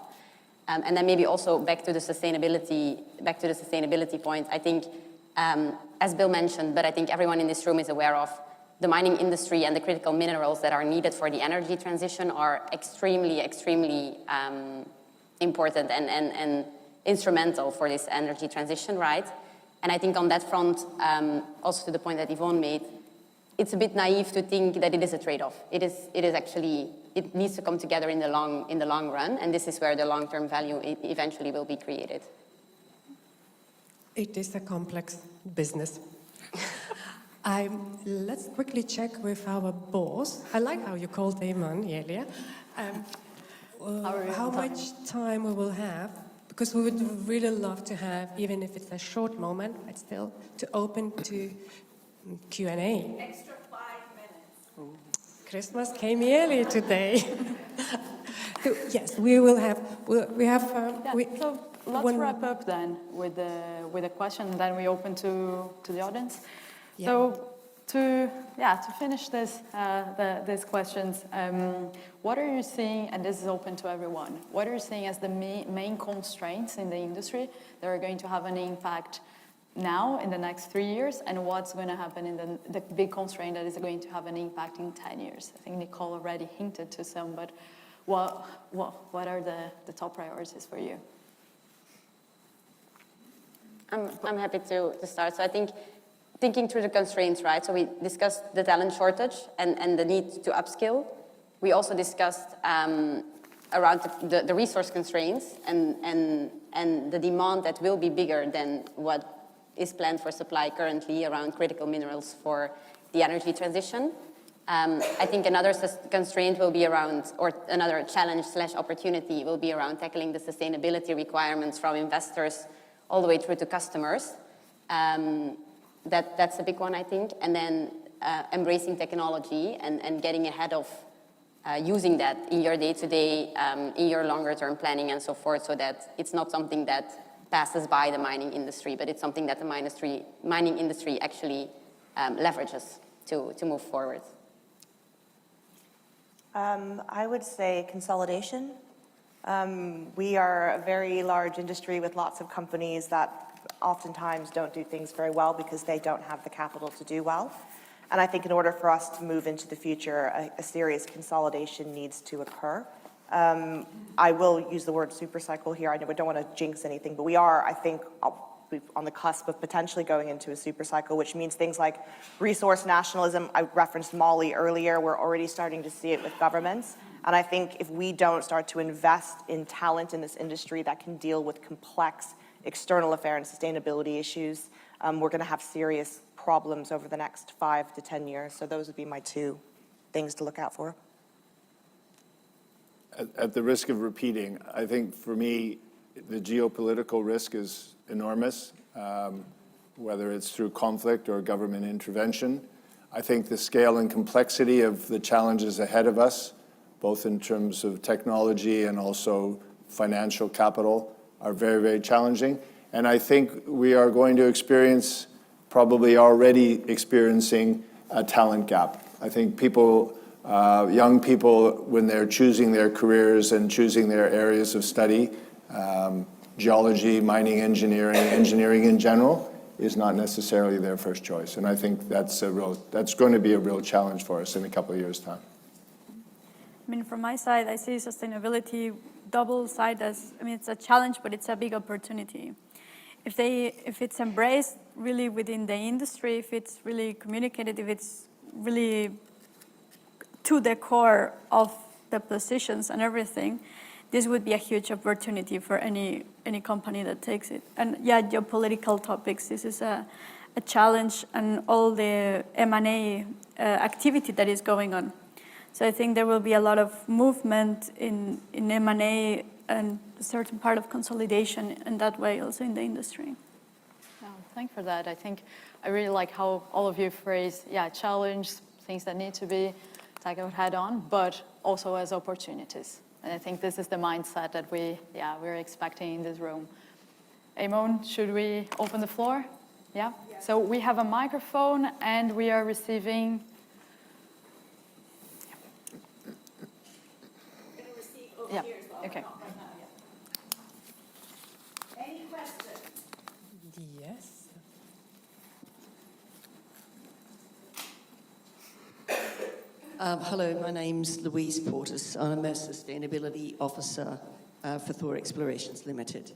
And then maybe also back to the sustainability point, I think, as Bill mentioned, but I think everyone in this room is aware of, the mining industry and the critical minerals that are needed for the energy transition are extremely, extremely important and instrumental for this energy transition, right? And I think on that front, also to the point that Yvonne made, it's a bit naive to think that it is a trade-off. It is actually, it needs to come together in the long run, and this is where the long-term value eventually will be created. It is a complex business. Let's quickly check with our boss. I like how you called Eamon earlier. How much time we will have, because we would really love to have, even if it's a short moment, but still, to open to Q&A. Extra 5 minutes. Christmas came early today. So, yes, we will have. So let's wrap up then with the question. Then we open to the audience. Yeah. So to finish this these questions, what are you seeing? And this is open to everyone. What are you seeing as the main constraints in the industry that are going to have an impact now in the next 3 years, and what's going to happen in the big constraint that is going to have an impact in 10 years? I think Nicole already hinted to some, but what are the top priorities for you? I'm happy to start. So I think thinking through the constraints, right? So we discussed the talent shortage and the need to upskill. We also discussed around the resource constraints and the demand that will be bigger than what is planned for supply currently around critical minerals for the energy transition. I think another constraint will be around, or another challenge/opportunity will be around tackling the sustainability requirements from investors all the way through to customers. That's a big one, I think. And then embracing technology and getting ahead of using that in your day-to-day, in your longer-term planning and so forth, so that it's not something that passes by the mining industry, but it's something that the mining industry actually leverages to move forward. I would say consolidation. We are a very large industry with lots of companies that oftentimes don't do things very well because they don't have the capital to do well. And I think in order for us to move into the future, a serious consolidation needs to occur. I will use the word super cycle here. I don't want to jinx anything, but we are, I think, on the cusp of potentially going into a super cycle, which means things like resource nationalism. I referenced Mali earlier. We're already starting to see it with governments. And I think if we don't start to invest in talent in this industry that can deal with complex external affair and sustainability issues, we're going to have serious problems over the next 5 to 10 years. So those would be my 2 things to look out for. At the risk of repeating, I think for me, the geopolitical risk is enormous, whether it's through conflict or government intervention. I think the scale and complexity of the challenges ahead of us, both in terms of technology and also financial capital, are very, very challenging. And I think we are going to experience, probably already experiencing, a talent gap. I think people, young people, when they're choosing their careers and choosing their areas of study, geology, mining engineering, engineering in general, is not necessarily their first choice. And I think that's going to be a real challenge for us in a couple of years' time. I mean, from my side, I see sustainability double-sided as, I mean, it's a challenge, but it's a big opportunity. If it's embraced really within the industry, if it's really communicated, if it's really to the core of the positions and everything, this would be a huge opportunity for any company that takes it. And yeah, geopolitical topics, this is a challenge, and all the M&A activity that is going on. So I think there will be a lot of movement in M&A and a certain part of consolidation in that way also in the industry. Yeah, thanks for that. I think I really like how all of you phrase, challenge, things that need to be tackled head on, but also as opportunities. And I think this is the mindset that we're expecting in this room. Eamon, should we open the floor? Yeah? So we have a microphone and we are receiving... Yeah, okay. Any questions? Yes. Hello, my name's Louise Portis. I'm a Sustainability Officer for Thor Explorations Limited.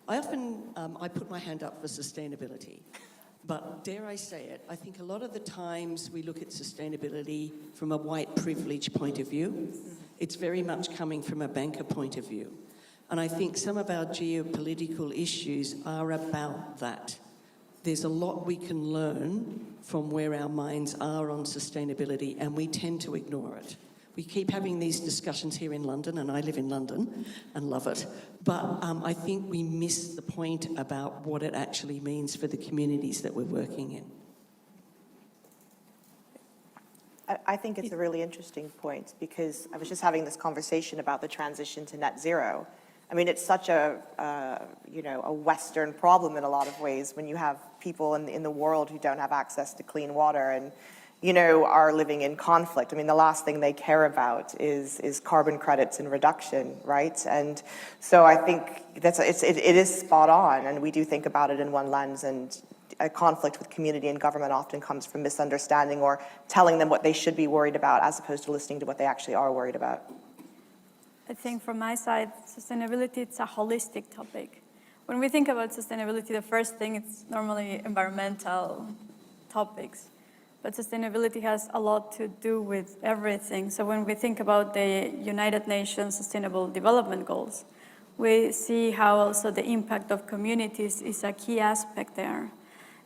I often I put my hand up for sustainability, but dare I say it, I think a lot of the times we look at sustainability from a white privilege point of view. It's very much coming from a banker point of view. And I think some of our geopolitical issues are about that. There's a lot we can learn from where our minds are on sustainability, and we tend to ignore it. We keep having these discussions here in London, and I live in London and love it, but I think we miss the point about what it actually means for the communities that we're working in. I think it's a really interesting point, because I was just having this conversation about the transition to net zero. I mean, it's such a Western problem in a lot of ways when you have people in the world who don't have access to clean water and, are living in conflict. I mean, the last thing they care about is carbon credits and reduction, right? And so I think it is spot on, and we do think about it in one lens, and a conflict with community and government often comes from misunderstanding or telling them what they should be worried about as opposed to listening to what they actually are worried about. I think from my side, sustainability, it's a holistic topic. When we think about sustainability, the first thing, it's normally environmental topics. But sustainability has a lot to do with everything. So when we think about the United Nations Sustainable Development Goals, we see how also the impact of communities is a key aspect there.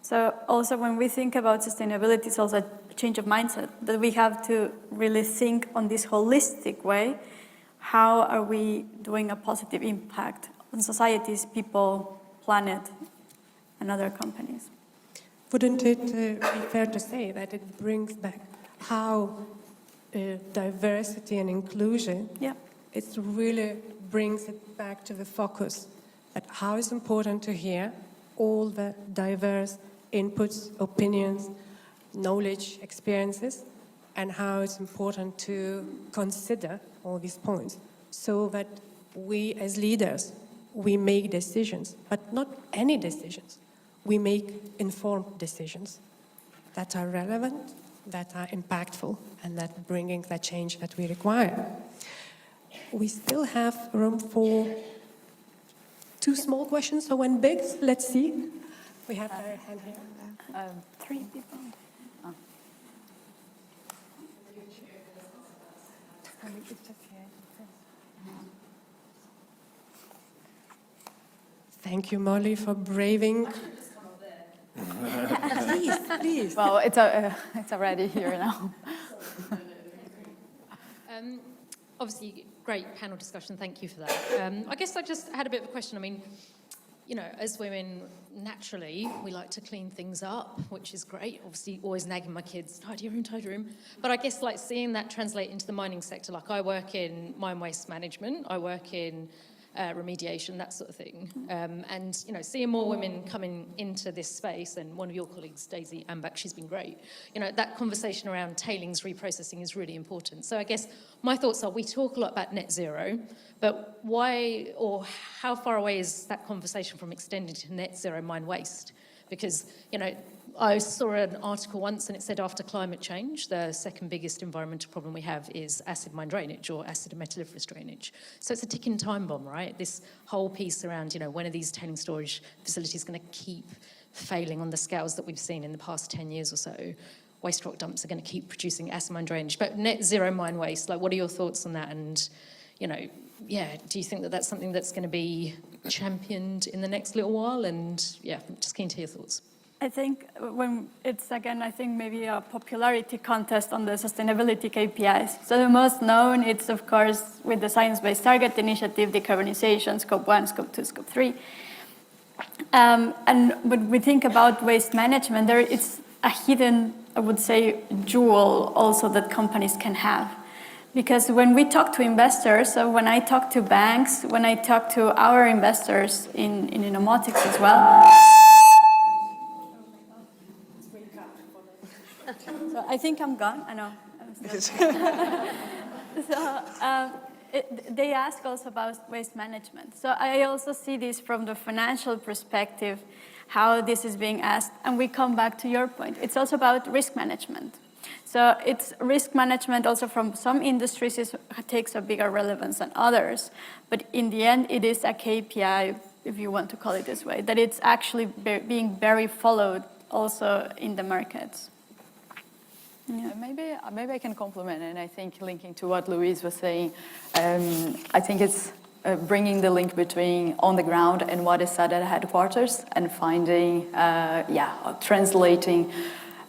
So also when we think about sustainability, it's also a change of mindset, that we have to really think on this holistic way. How are we doing a positive impact on societies, people, planet, and other companies? Wouldn't it be fair to say that it brings back how diversity and inclusion, it really brings it back to the focus at how it's important to hear all the diverse inputs, opinions, knowledge, experiences, and how it's important to consider all these points so that we as leaders, we make decisions, but not any decisions. We make informed decisions that are relevant, that are impactful, and that bringing the change that we require. We still have room for 2 small questions, so one big, let's see. We have a hand here. 3 people. Thank you, Molly, for braving. Please, please. Well, it's already here now. Obviously, great panel discussion. Thank you for that. I guess I just had a bit of a question. I mean, as women, naturally, we like to clean things up, which is great. Obviously, always nagging my kids, tidy room, tidy room. But I guess, seeing that translate into the mining sector, I work in mine waste management, I work in remediation, that sort of thing. And, seeing more women coming into this space, and one of your colleagues, Daisy Ambach, she's been great. That conversation around tailings reprocessing is really important. So I guess my thoughts are, we talk a lot about net zero, but why or how far away is that conversation from extending to net zero mine waste? Because, you know, I saw an article once and it said after climate change, the second biggest environmental problem we have is acid mine drainage or acid and metalliferous drainage. So it's a ticking time bomb, right? This whole piece around, you know, when are these tailing storage facilities going to keep failing on the scales that we've seen in the past 10 years or so? Waste rock dumps are going to keep producing acid mine drainage. But net zero mine waste, like, what are your thoughts on that? And, you know, yeah, do you think that that's something that's going to be championed in the next little while? And, yeah, I'm just keen to hear your thoughts. I think when it's, again, I think maybe a popularity contest on the sustainability KPIs. So the most known, it's of course with the Science-Based Target Initiative, decarbonization, Scope 1, Scope 2, Scope 3. And when we think about waste management, it's a hidden, I would say, jewel also that companies can have. Because when we talk to investors, so when I talk to banks, when I talk to our investors in Innomotics as well, so I think I'm gone. I know. They ask also about waste management. So I also see this from the financial perspective, how this is being asked. And we come back to your point. It's also about risk management. So it's risk management also from some industries takes a bigger relevance than others. But in the end, it is a KPI, if you want to call it this way, that it's actually being very followed also in the markets. Yeah. Maybe I can complement, and I think linking to what Louise was saying, I think it's bringing the link between on the ground and what is said at headquarters, and finding, translating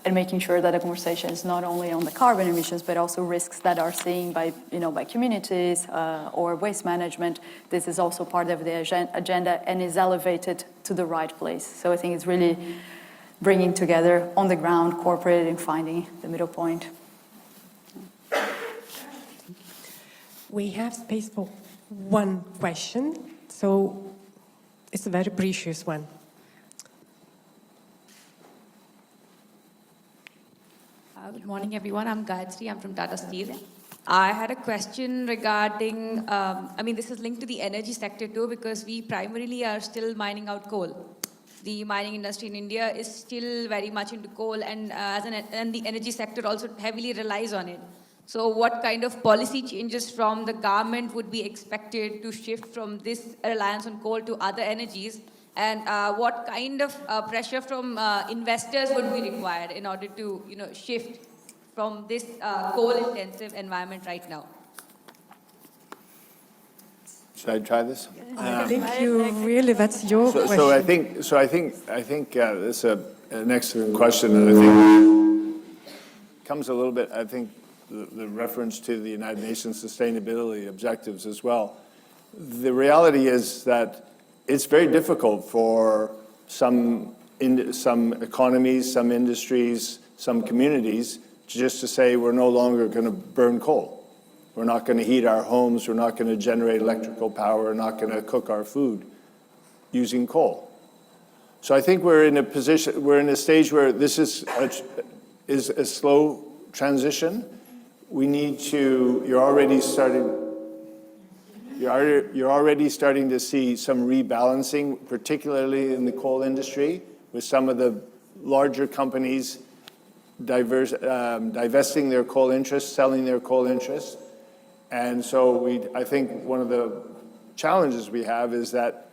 and making sure that the conversation is not only on the carbon emissions, but also risks that are seen by communities or waste management. This is also part of the agenda and is elevated to the right place. So I think it's really bringing together on the ground, corporate, and finding the middle point. We have space for one question, so it's a very precious one. Good morning, everyone. I'm Gayatri. I'm from Tata Steel. I had a question regarding, this is linked to the energy sector too, because we primarily are still mining out coal. The mining industry in India is still very much into coal, and the energy sector also heavily relies on it. So what kind of policy changes from the government would be expected to shift from this reliance on coal to other energies? And what kind of pressure from investors would be required in order to shift from this coal-intensive environment right now? Should I try this? I think that's your question. So I think this is an excellent question, and I think comes a little bit. I think the reference to the United Nations Sustainability Objectives as well. The reality is that it's very difficult for some economies, some industries, some communities just to say we're no longer going to burn coal. We're not going to heat our homes. We're not going to generate electrical power. We're not going to cook our food using coal. So I think we're in a stage where this is a slow transition. We need to. You're already starting to see some rebalancing, particularly in the coal industry, with some of the larger companies divesting their coal interests, selling their coal interests. And so I think one of the challenges we have is that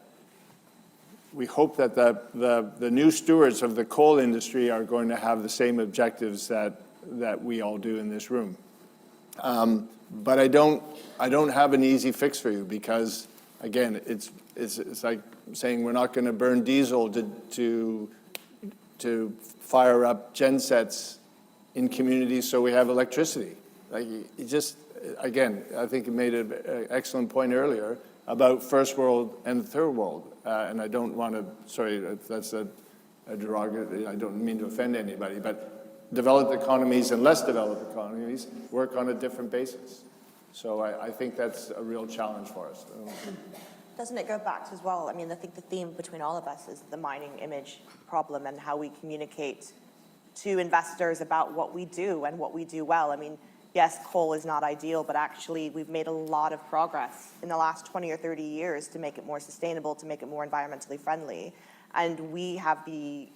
we hope that the new stewards of the coal industry are going to have the same objectives that we all do in this room. But I don't have an easy fix for you, because again, it's like saying we're not going to burn diesel to fire up gensets in communities so we have electricity. Like, it just, again, I think you made an excellent point earlier about first world and third world. And I don't want to, sorry, that's a derogatory, I don't mean to offend anybody, but developed economies and less developed economies work on a different basis. So I think that's a real challenge for us. Doesn't it go back to as well? I mean, I think the theme between all of us is the mining image problem and how we communicate to investors about what we do and what we do well. I mean, yes, coal is not ideal, but actually we've made a lot of progress in the last 20 or 30 years to make it more sustainable, to make it more environmentally friendly. And we have the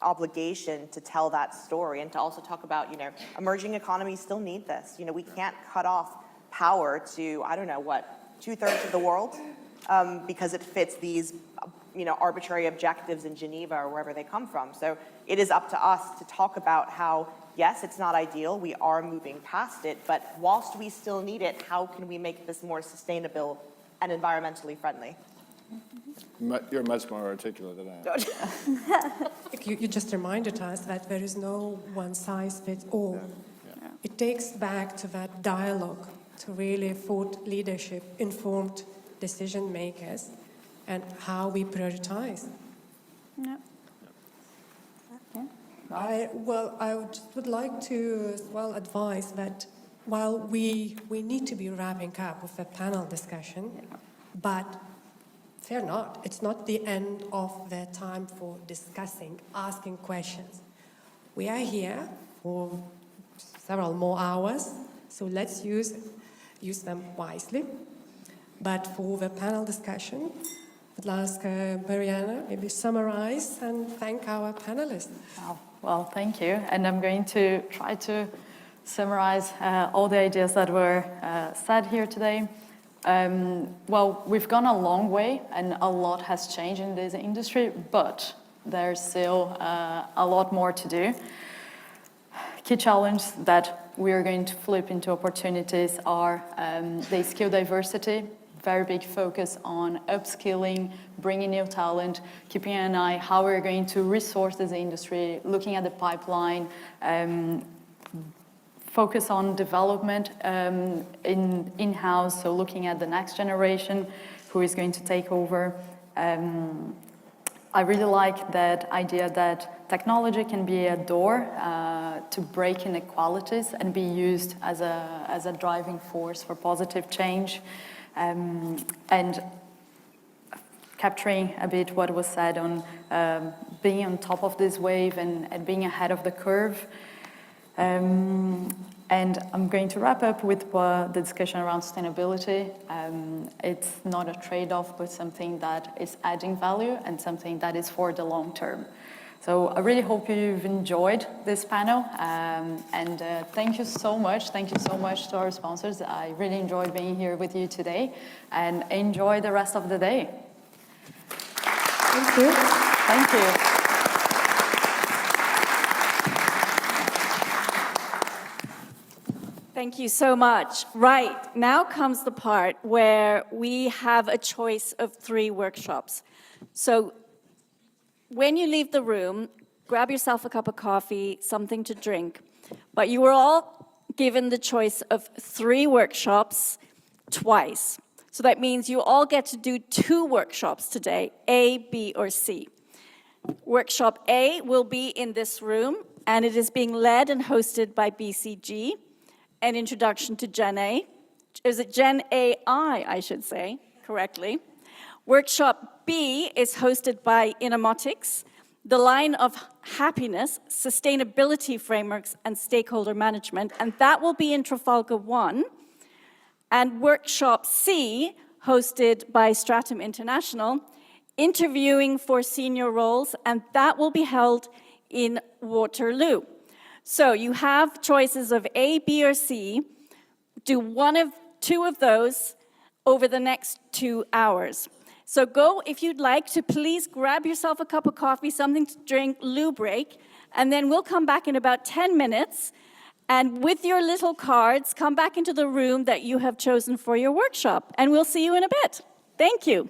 obligation to tell that story and to also talk about, emerging economies still need this. We can't cut off power to, I don't know what, 2/3 of the world because it fits these, arbitrary objectives in Geneva or wherever they come from. So it is up to us to talk about how, yes, it's not ideal, we are moving past it, but whilst we still need it, how can we make this more sustainable and environmentally friendly? You're much more articulate than I am. You just reminded us that there is no one size fits all. Yeah. It takes back to that dialogue, to really thought leadership, informed decision makers, and how we prioritize. Yeah. I would like to as well advise that while we need to be wrapping up with a panel discussion, but fear not, it's not the end of the time for discussing, asking questions. We are here for several more hours, so let's use them wisely. But for the panel discussion, I'd ask Mariana maybe summarize and thank our panelists. Well, thank you. And I'm going to try to summarize all the ideas that were said here today. Well, we've gone a long way and a lot has changed in this industry, but there's still a lot more to do. Key challenge that we are going to flip into opportunities are the skill diversity, very big focus on upskilling, bringing new talent, keeping an eye how we're going to resource this industry, looking at the pipeline, focus on development in-house, so looking at the next generation who is going to take over. I really like that idea that technology can be a door to break inequalities and be used as a driving force for positive change. And capturing a bit what was said on being on top of this wave and being ahead of the curve. And I'm going to wrap up with the discussion around sustainability. It's not a trade-off, but something that is adding value and something that is for the long term. So I really hope you've enjoyed this panel. And thank you so much. Thank you so much to our sponsors. I really enjoyed being here with you today. And enjoy the rest of the day. Thank you. Thank you. Thank you so much. Right, now comes the part where we have a choice of 3 workshops. So when you leave the room, grab yourself a cup of coffee, something to drink. But you were all given the choice of 3 workshops twice. So that means you all get to do 2 workshops today, A, B, or C. Workshop A will be in this room, and it is being led and hosted by BCG. An introduction to Gen A. Is it Gen AI, I should say, correctly. Workshop B is hosted by Inamotics, the line of happiness, sustainability frameworks, and stakeholder management, and that will be in Trafalgar 1. And Workshop C, hosted by Stratum International, interviewing for senior roles, and that will be held in Waterloo. So you have choices of A, B, or C. Do 2 of those over the next 2 hours. So go, if you'd like to, please grab yourself a cup of coffee, something to drink, loo break, and then we'll come back in about 10 minutes. And with your little cards, come back into the room that you have chosen for your workshop. And we'll see you in a bit. Thank you.